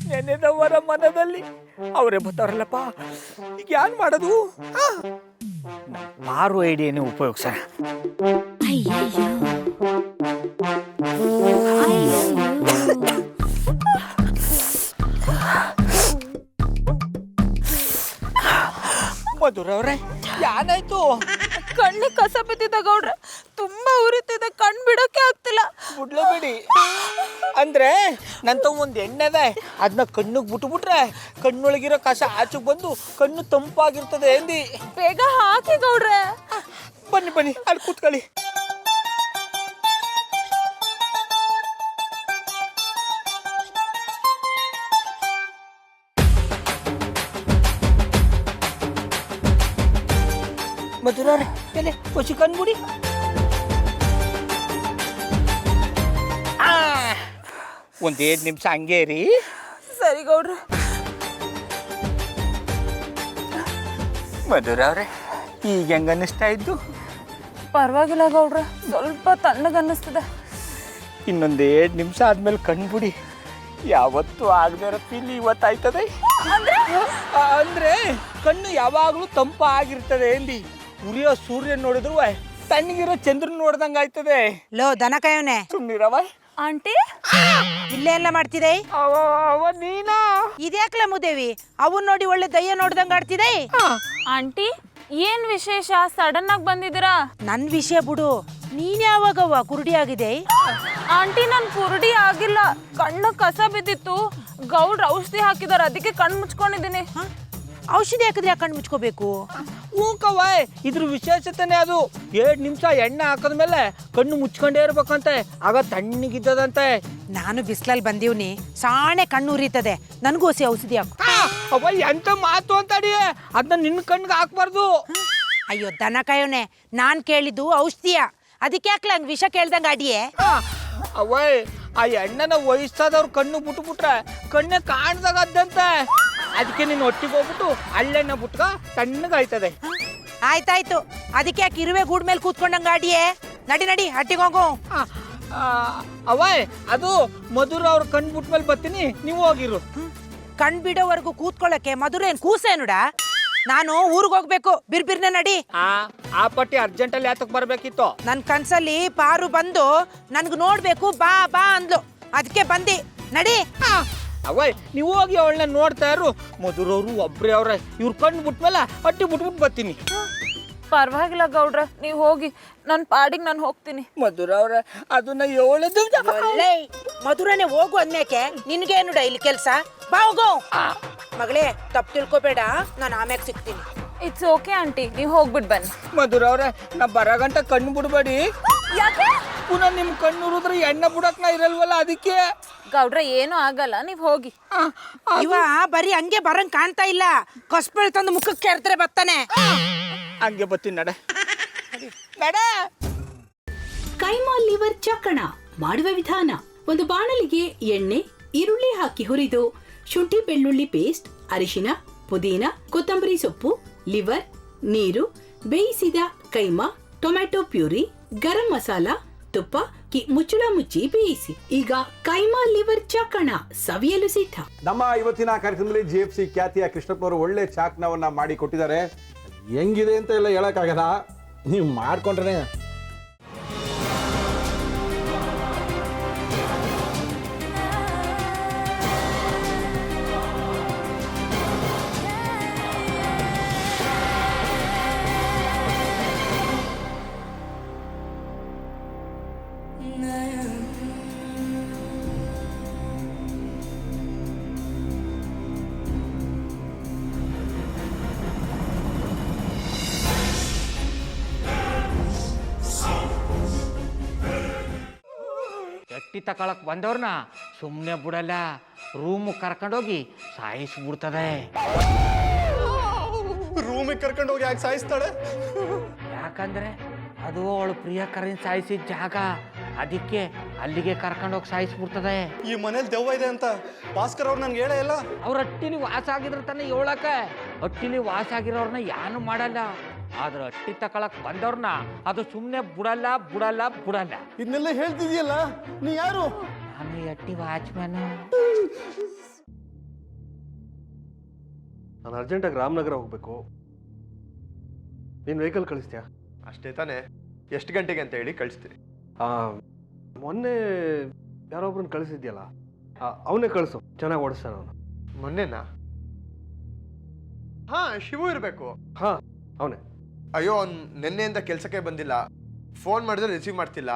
ನೆನೆದವರ ಮನದಲ್ಲಿ ಅವರೇ ಬರ್ತಾರಲ್ಲಪ್ಪ. ಈಗ ಏನ್ ಮಾಡೋದು? ಮಾರು ಐಡಿಯಾನೇ ಉಪಯೋಗಿಸೋಣ. ಮಧುರ ಅವ್ರೆ, ಏನಾಯ್ತು? ಕಣ್ಣಿಗೆ ಕಸ ಬಿದ್ದಿದ್ದ ಗೌಡ್ರೆ, ತುಂಬಾ ಉರಿತಿದೆ, ಕಣ್ ಬಿಡೋಕೆ ಆಗ್ತಿಲ್ಲ. ಬಿಡ್ಲೇಬೇಡಿ. ಅಂದ್ರೆ ನಂತ ಒಂದು ಎಣ್ಣೆದೆ, ಅದನ್ನ ಕಣ್ಣಿಗೆ ಬಿಟ್ಬಿಟ್ರೆ ಕಣ್ಣೊಳಗಿರೋ ಕಸ ಆಚೆಗೆ ಬಂದು ಕಣ್ಣು ತಂಪಾಗಿರ್ತದೆ ಎಂದಿ. ಬೇಗ ಹಾಕಿ ಗೌಡ್ರೆ. ಬನ್ನಿ ಬನ್ನಿ, ಅಲ್ಲಿ ಕೂತ್ಕೊಳ್ಳಿ. ಮಧುರವ್ರೆ, ಎಲೆ ಖುಷಿ ಕಣ್ಬಿಡಿ. ಒಂದೇನು ನಿಮಿಷ ಹಂಗೆ ರೀ. ಸರಿ ಗೌಡ್ರೆ. ಮಧುರವ್ರೆ, ಈಗ ಹೆಂಗ ಅನ್ನಿಸ್ತಾ ಇದ್ದು? ಪರವಾಗಿಲ್ಲ ಗೌಡ್ರೆ, ಸ್ವಲ್ಪ ತಣ್ಣಗನ್ನಿಸ್ತದೆ. ಇನ್ನೊಂದೇನು ನಿಮಿಷ ಆದ್ಮೇಲೆ ಕಣ್ಬಿಡಿ. ಯಾವತ್ತೂ ಆಗದೆ ಇರೋ ಫೀಲ್ ಇವತ್ತಾಯ್ತದೆ. ಅಂದ್ರೆ ಕಣ್ಣು ಯಾವಾಗಲೂ ತಂಪಾಗಿರ್ತದೆ ಎಂದಿ. ಉರಿಯೋ ಸೂರ್ಯ ನೋಡಿದ್ರು ತಣ್ಣಗಿರೋ ಚಂದ್ರನ್ ನೋಡ್ದಂಗ ಆಯ್ತದೆ. ಲೋ ದನ ಕಾಯವನೆ, ಸುಮ್ನಿರವ. ಆಂಟಿ, ಇಲ್ಲೇ ಎಲ್ಲ ಮಾಡ್ತಿದೆ? ಅವ ನೀನಾ? ಇದ್ಯಾಕ್ಲ ಮುದೇವಿ, ಅವನ್ ನೋಡಿ ಒಳ್ಳೆ ದಯ್ಯ ನೋಡ್ದಂಗ ಆಡ್ತಿದೆ. ಆಂಟಿ ಏನ್ ವಿಶೇಷ? ಸಡನ್ ಆಗಿ ಬಂದಿದ್ದೀರಾ? ನನ್ ವಿಷಯ ಬಿಡು, ನೀನ್ ಯಾವಾಗವ್ವ ಕುರುಡಿ ಆಗಿದೆ? ಆಂಟಿ, ನನ್ ಕುರುಡಿ ಆಗಿಲ್ಲ, ಕಣ್ಣು ಕಸ ಬಿದ್ದಿತ್ತು. ಗೌಡ್ರ ಔಷಧಿ ಹಾಕಿದಾರ, ಅದಕ್ಕೆ ಕಣ್ಣು ಮುಚ್ಕೊಂಡಿದ್ದೀನಿ. ಔಷಧಿ ಹಾಕಿದ್ರೆ ಯಾಕೆ ಕಣ್ಣು ಮುಚ್ಕೋಬೇಕು? ಹೂಕವ್ವ, ಇದ್ರ ವಿಶೇಷತೆನೇ ಅದು. 2 ನಿಮಿಷ ಎಣ್ಣೆ ಹಾಕದ್ಮೇಲೆ ಕಣ್ಣು ಮುಚ್ಕೊಂಡೇ ಇರ್ಬೇಕಂತೆ, ಆಗ ತಣ್ಣಗಿದ್ದದಂತೆ. ನಾನು ಬಿಸ್ಲಲ್ಲಿ ಬಂದೀವ್ನಿ, ಸಾಣೆ ಕಣ್ಣು ಉರಿತದೆ, ನನಗೂ ಹೊಸಿ ಔಷಧಿ ಹಾಕು. ಅವ ಎಂತ ಮಾತು ಅಂತಡಿ, ಅದನ್ನ ನಿನ್ನ ಕಣ್ಣಿಗೆ ಹಾಕ್ಬಾರ್ದು. ಅಯ್ಯೋ ದನ ಕಾಯವನೆ, ನಾನ್ ಕೇಳಿದ್ದು ಔಷಧಿಯ, ಅದಕ್ಕೆ ಯಾಕ್ಲ ಹಂಗ್ ವಿಷ ಕೇಳ್ದಂಗ ಅಡಿಯೇ? ಅವ್ವ, ಆ ಎಣ್ಣೆನ ವಯಸ್ಸಾದವ್ರು ಕಣ್ಣು ಬಿಟ್ಬಿಟ್ರೆ ಕಣ್ಣೆ ಕಾಣ್ದಾಗದ್ದಂತೆ. ಅದಕ್ಕೆ ನೀನು ಒಟ್ಟಿಗೆ ಹೋಗ್ಬಿಟ್ಟು ಅಲ್ಲೆಣ್ಣೆ ಬಿಟ್ಕ ತಣ್ಣಗಾಯ್ತದೆ. ಆಯ್ತಾಯ್ತು, ಅದಕ್ಕೆ ಯಾಕೆ ಇರುವೆ ಗೂಡ್ ಮೇಲೆ ಕೂತ್ಕೊಂಡಂಗ ಅಡಿಯೇ? ನಡಿ ನಡಿ ಹಟ್ಟಿಗೆ ಹೋಗು. ಅವ್ವ, ಅದು ಮಧುರ ಅವ್ರ ಕಣ್ಣು ಬಿಟ್ಮೇಲೆ ಬರ್ತೀನಿ, ನೀವು ಹೋಗಿರು. ಕಣ್ ಬಿಡೋವರೆಗೂ ಕೂತ್ಕೊಳ್ಳಕ್ಕೆ ಮಧುರೇನ್ ಕೂಸೇನುಡ? ನಾನು ಊರಿಗೆ ಹೋಗ್ಬೇಕು, ಬಿರ್ಬಿರ್ನೆ ನಡಿ. ಆ ಪಟ್ಟಿ ಅರ್ಜೆಂಟಲ್ಲಿ ಯಾತಕ್ ಬರ್ಬೇಕಿತ್ತು? ನನ್ ಕನ್ಸಲ್ಲಿ ಪಾರು ಬಂದು ನನ್ಗೆ ನೋಡ್ಬೇಕು ಬಾ ಬಾ ಅಂದ್ಲು, ಅದಕ್ಕೆ ಬಂದಿ. ನಡಿ. ಅವ್ವ, ನೀವು ಹೋಗಿ ಅವಳನ್ನ ನೋಡ್ತಾ ಇರು. ಮಧುರವ್ರು ಒಬ್ರೇ ಅವ್ರೆ, ಇವ್ರ ಕಣ್ಣು ಬಿಟ್ಮೇಲೆ ಅಟ್ಟಿ ಬಿಟ್ಬಿಟ್ಟು ಬರ್ತೀನಿ. ಪರವಾಗಿಲ್ಲ ಗೌಡ್ರ, ನೀವು ಹೋಗಿ, ನನ್ನ ಪಾಡಿಗೆ ನಾನು ಹೋಗ್ತೀನಿ. ಮಧುರ ಅವ್ರೆ, ಅದನ್ನ ಹೇಳದು. ಮಧುರನೇ ಹೋಗು ಅಂದ್ಮೇಕೆ ನಿನ್ಗೇನುಡ ಇಲ್ಲಿ ಕೆಲ್ಸ? ಬಾ ಹೋಗು. ಮಗಳೇ, ತಪ್ಪು ತಿಳ್ಕೊಬೇಡ, ನಾನು ಆಮ್ಯಾಗ ಸಿಗ್ತೀನಿ. ಇಟ್ಸ್ ಓಕೆ ಆಂಟಿ, ನೀವು ಹೋಗ್ಬಿಟ್ಟು ಬನ್ನಿ. ಮಧುರ ಅವ್ರೆ, ನಾ ಬರಗಂಟ ಕಣ್ಣು ಬಿಡ್ಬೇಡಿ. ಯಾಕೆ? ಪುನಃ ನಿಮ್ ಕಣ್ಣು ಉರಿದ್ರೆ ಎಣ್ಣೆ ಬಿಡಕ್ ನಾ ಇರಲ್ವಲ್ಲ, ಅದಕ್ಕೆ. ಗೌಡ್ರ, ಏನೂ ಆಗಲ್ಲ, ನೀವು ಹೋಗಿ. ಇವ ಬರೀ ಹಂಗೆ ಬರಂಗ್ ಕಾಣ್ತಾ ಇಲ್ಲ, ಕಸ್ಬೆಳ್ ತಂದು ಮುಖಕ್ಕೆ ಕೆರ್ತಾರೆ ಬರ್ತಾನೆ. ಹಂಗೆ ಬರ್ತೀನಿ, ನಡೆ ನಡೆ. ಕೈಮಾ ಲಿವರ್ ಚಕ್ಕಣ ಮಾಡುವ ವಿಧಾನ: ಒಂದು ಬಾಣಲಿಗೆ ಎಣ್ಣೆ, ಈರುಳ್ಳಿ ಹಾಕಿ ಹುರಿದು ಶುಂಠಿ ಬೆಳ್ಳುಳ್ಳಿ ಪೇಸ್ಟ್, ಅರಿಶಿನ, ಪುದೀನ, ಕೊತ್ತಂಬರಿ ಸೊಪ್ಪು, ಲಿವರ್, ನೀರು, ಬೇಯಿಸಿದ ಕೈಮಾ, ಟೊಮ್ಯಾಟೊ ಪ್ಯೂರಿ, ಗರಂ ಮಸಾಲ, ತುಪ್ಪ ಮುಚ್ಚಳ ಮುಚ್ಚಿ ಬೇಯಿಸಿ. ಈಗ ಕೈಮಾ ಲಿವರ್ ಚಾಕಣ ಸವಿಯಲು ಸಿದ್ಧ. ನಮ್ಮ ಇವತ್ತಿನ ಕಾರ್ಯಕ್ರಮದಲ್ಲಿ GFC ಖ್ಯಾತಿಯ ಕೃಷ್ಣಪ್ಪನವರು ಒಳ್ಳೆ ಚಾಕ್ನವನ್ನ ಮಾಡಿ ಕೊಟ್ಟಿದ್ದಾರೆ. ಹೆಂಗಿದೆ ಅಂತ ಎಲ್ಲ ಹೇಳಕ್ಕಾಗಲ್ಲ, ನೀವು ಮಾಡ್ಕೊಂಡ್ರೆ. ಎಟ್ಟಿ ತಕೊಳಕ್ ಬಂದವ್ರನ್ನ ಸುಮ್ಮನೆ ಬಿಡಲ್ಲ, ರೂಮ್ ಕರ್ಕೊಂಡೋಗಿ ಸಾಯಿಸ್ಬಿಡ್ತದೆ. ರೂಮಿಗೆ ಕರ್ಕೊಂಡೋಗಿ ಯಾಕೆ ಸಾಯಿಸ್ತಾಳೆ? ಯಾಕಂದ್ರೆ ಅದು ಅವಳು ಪ್ರಿಯಕರನ್ ಸಾಯಿಸಿದ ಜಾಗ, ಅದಕ್ಕೆ ಅಲ್ಲಿಗೆ ಕರ್ಕೊಂಡೋಗಿ ಸಾಯಿಸ್ಬಿಡ್ತದೆ. ಈ ಮನೇಲಿ ದೆವ್ವ ಇದೆ ಅಂತ ಭಾಸ್ಕರ್ ಅವ್ರು ನನ್ಗೆ ಹೇಳೇ ಇಲ್ಲ. ಅವ್ರ ಹಟ್ಟಿಲಿ ವಾಸ ಆಗಿದ್ರ ತಾನೆ ಹೇಳಕ. ಹಟ್ಟಿಲಿ ವಾಸ ಆಗಿರೋರ್ನ ಯಾನು ಮಾಡಲ್ಲ, ಆದ್ರೆ ಹಟ್ಟಿ ತಕೊಳಕ್ ಬಂದವ್ರನ್ನ ಅದು ಸುಮ್ಮನೆ ಬಿಡಲ್ಲ ಬಿಡಲ್ಲ ಬಿಡಲ್ಲ. ಇದನ್ನೆಲ್ಲ ಹೇಳ್ತಿದ್ಯಲ್ಲ, ನೀ ಯಾರು? ನಾನು ಎಟ್ಟಿ ವಾಚ್ಮ್ಯಾನು. ನಾನು ಅರ್ಜೆಂಟಾಗಿ ರಾಮನಗರ ಹೋಗ್ಬೇಕು. ನೀನು ವೆಹಿಕಲ್ ಕಳಿಸ್ತೀಯಾ? ಅಷ್ಟೇ ತಾನೇ. ಎಷ್ಟು ಗಂಟೆಗೆ ಅಂತ ಹೇಳಿ ಕಳಿಸ್ತೀರಿ. ಮೊನ್ನೆ ಯಾರೊಬ್ರನ್ನ ಕಳಿಸಿದ್ಯಲ್ಲ, ಅವನೇ ಕಳಿಸು, ಚೆನ್ನಾಗಿ ಓಡಿಸ್ತಾನೆ ಅವನು. ಮೊನ್ನೆನಾ? ಹಾ, ಶಿವು ಇರಬೇಕು. ಹಾಂ, ಅವನೇ. ಅಯ್ಯೋ, ಅವ್ನು ನಿನ್ನೆಯಿಂದ ಕೆಲಸಕ್ಕೆ ಬಂದಿಲ್ಲ. ಫೋನ್ ಮಾಡಿದ್ರೆ ರಿಸೀವ್ ಮಾಡ್ತಿಲ್ಲ.